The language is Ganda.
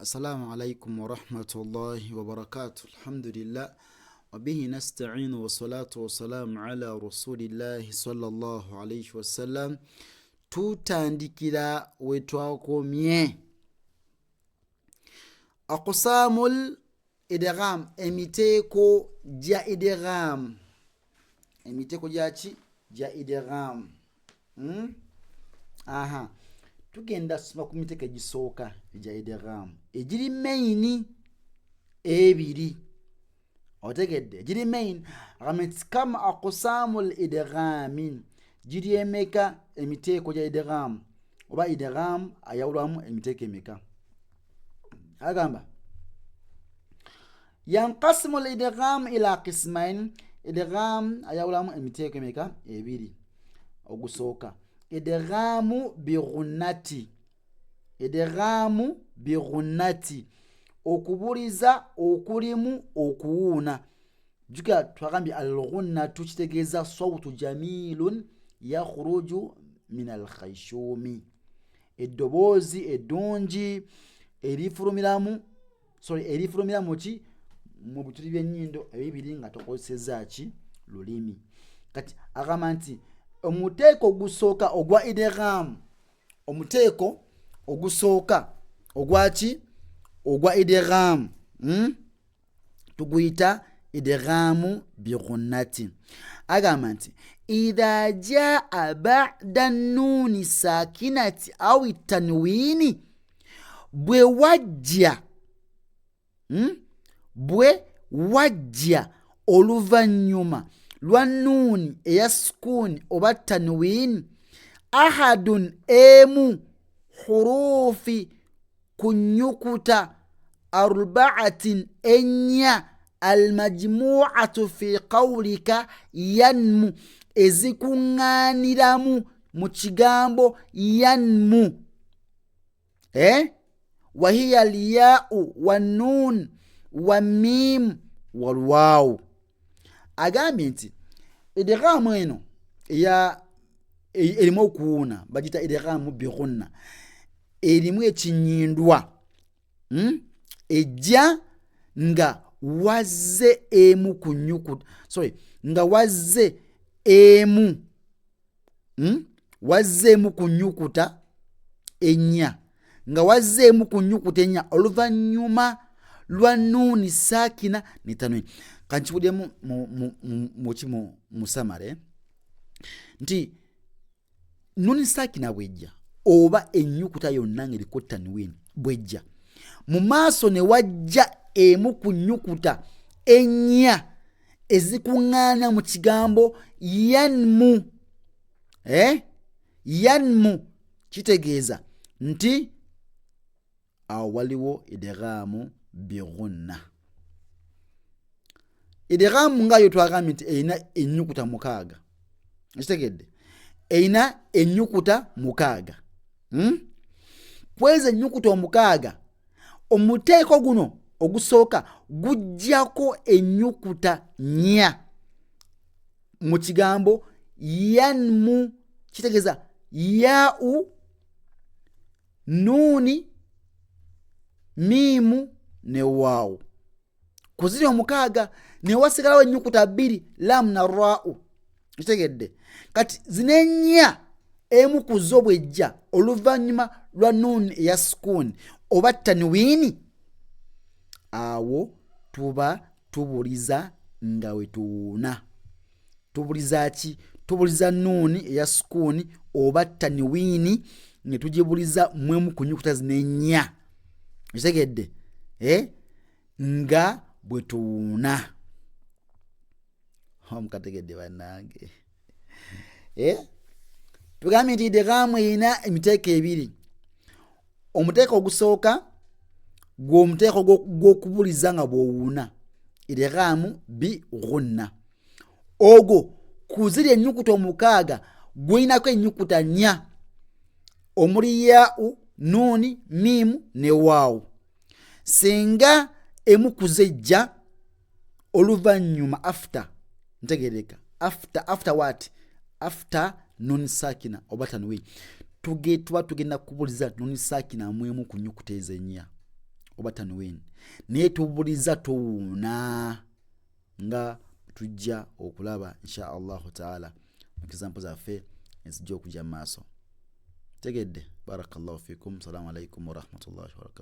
Assalamu alaikum wa rahmatullahi wa barakatuh. Alhamdulillah wa bihi nasta'inu wa salatu wa salamu ala rasulillahi sallallahu alayhi wa sallam. Tutandikira wetwakomye aqsamul idgham, emiteko ja idgham. Emiteko jachi ja idgham. Tugenda sima ku miteko egisooka egya idgham egiri main ebiri. Otegedde egiri main kama aqsamul idgham, giri emeka emiteko gya idgham oba idgham ayawulamu emiteko emeka. Agamba yanqasimu al-idgham ila qismain, idgham ayawulamu emiteko emeka ebiri. Ogusooka idghamu bighunnati, idghamu bighunnati, okubuliza okulimu okuwuuna. Juga twagambye al-ghunnatu kitegeeza sawtu jamilun yakhruju min al-khayshumi, eddoboozi eddungi erifulumiramu ki mu bituli by'ennyindo ebibiri nga tokozesezza ki lulimi. Kati agamba nti omuteeko ogusooka ogwa idgham, omuteeko ogusooka ogwaki ogwa idgham tuguyita idghamu bighunnati. Agamba nti idha jaa ba'da nuni sakinati au tanwini, bwe wajja oluvannyuma lwa nuuni eya sukuni oba tanwini, ahadun emu hurufi kunyukuta arba'atin enya almajmu'atu fi qawlika yanmu, ezikuŋŋaaniramu mu kigambo yanmu, wahiya liyau wannun wamim walwawu. Agambye nti idghamu eno erimu okuwuuna bagita idghamu bighunna, erimu ekinyindwa ejja nga wazze emu kunyukuta, nga wazze emu kunyukuta ennya, nga wazze emu kunyukuta ennya oluvannyuma lwa nuuni sakina ne tanwini. Kankibuddemu mu samare nti nuuni sakina bwejja oba ennyukuta yonna ng'eriko tanwini bwejja, mu maaso ne wajja emu ku nnyukuta ennya ezikuŋŋaana mu kigambo yanmu, yanmu kitegeeza nti awo waliwo idghamu bighunna. Idghamu ngayo twagambye nti erina ennyukuta mukaaga, kitegedde erina ennyukuta mukaaga. Kweza ennyukuta omukaaga, omuteeko guno ogusooka gujjako ennyukuta nnya mu kigambo yanmu, kitegeeza yau, nuuni, miimu ne waawu. Kuziri omukaaga ne wasigalawo ennyukuta bbiri, lamu na raa'u, kitegedde. Kati zino ennya emu ku zo bwejja oluvannyuma lwa nuuni eya sukuni oba tanwini, awo tuba tubuliza nga we tuwuuna. Tubuliza ki? Tubuliza nuuni eya sukuni oba tanwini ne tugibuliza mu emu ku nnyukuta zino ennya, kitegedde, nga bwe tuwuuna. Mukategedde bannange? Tugambye nti idghamu erina emiteeko ebiri. Omuteeko ogusooka gw'omuteeko gw'okubuliza nga bw'owuuna, idghamu bighunna. Ogwo kuziri ennyukuta omukaaga gwinako ennyukuta nnya omuli yau, nuuni, miimu ne waawu. Singa emu kuzejja oluvannyuma after, ntegereka after what? After nun sakina oba tanwini, tuba tugenda kubuliza nun sakina mwemu ku nnyukuta ezo ennya oba tanwin naye tubuliza tuwuuna nga tujja okulaba insha allahu taala mu kizampo zaffe ezijja okujja mu maaso tegedde. Barakallahu fikum. Assalamu alaikum warahmatullahi wabarakatuh.